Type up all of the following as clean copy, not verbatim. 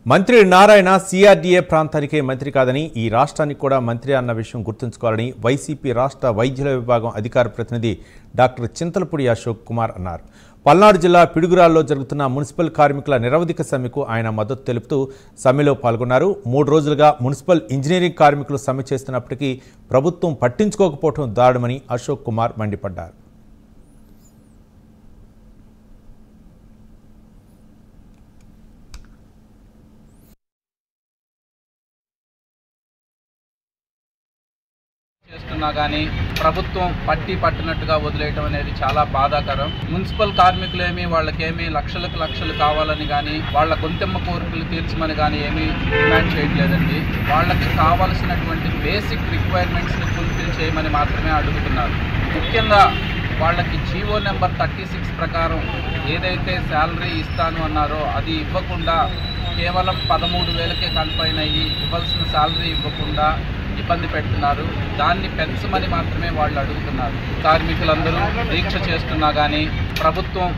మంత్రి నారాయణ సిఆర్డీఏ ప్రాంతానికే మంత్రి కాదని ఈ రాష్ట్రానికి కూడా మంత్రి అన్న విషయం గుర్తుంచుకోవాలని వైసీపీ రాష్ట్ర వైద్యుల విభాగం అధికార ప్రతినిధి డాక్టర్ చింతలపూడి అశోక్ కుమార్ అన్నారు. పల్నాడు జిల్లా పిడుగురాల్లో జరుగుతున్న మున్సిపల్ కార్మికుల నిరవధిక సమ్మెకు ఆయన మద్దతు తెలుపుతూ సమ్మెలో పాల్గొన్నారు. 3 రోజులుగా మున్సిపల్ ఇంజనీరింగ్ కార్మికులు సమ్మె చేస్తున్నప్పటికీ ప్రభుత్వం పట్టించుకోకపోవడం దారుణమని అశోక్ కుమార్ మండిపడ్డారు. చేస్తున్నా కానీ ప్రభుత్వం పట్టినట్టుగా వదిలేయటం అనేది చాలా బాధాకరం. మున్సిపల్ కార్మికులేమి వాళ్ళకేమీ లక్షలు కావాలని కానీ వాళ్ళ గొంతెమ్మ కోరికలు తీర్చమని కానీ ఏమీ డిమాండ్ చేయట్లేదండి. వాళ్ళకి కావాల్సినటువంటి బేసిక్ రిక్వైర్మెంట్స్ని ఫుల్ఫిల్ చేయమని మాత్రమే అడుగుతున్నారు. ముఖ్యంగా వాళ్ళకి జీవో నెంబర్ 36 ప్రకారం ఏదైతే శాలరీ ఇస్తాను అన్నారో అది ఇవ్వకుండా కేవలం 13,000కే కన్ఫైన్ అయ్యి ఇవ్వాల్సిన శాలరీ ఇవ్వకుండా ఇబ్బంది పెడుతున్నారు. దాన్ని పెంచమని మాత్రమే వాళ్ళు అడుగుతున్నారు. కార్మికులందరూ దీక్ష చేస్తున్నా కానీ ప్రభుత్వం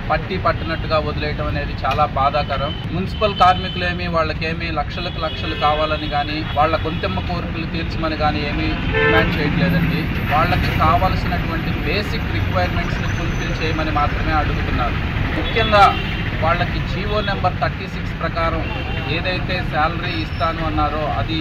పట్టినట్టుగా వదిలేయటం అనేది చాలా బాధాకరం. మున్సిపల్ కార్మికులేమి వాళ్ళకేమీ లక్షలు కావాలని కానీ వాళ్ళ గొంతెమ్మ కోరికలు తీర్చమని కానీ ఏమీ డిమాండ్ చేయట్లేదండి. వాళ్ళకి కావాల్సినటువంటి బేసిక్ రిక్వైర్మెంట్స్ని ఫుల్ఫిల్ చేయమని మాత్రమే అడుగుతున్నారు. ముఖ్యంగా వాళ్ళకి జీవో నెంబర్ 36 ప్రకారం ఏదైతే శాలరీ ఇస్తాను అన్నారో అది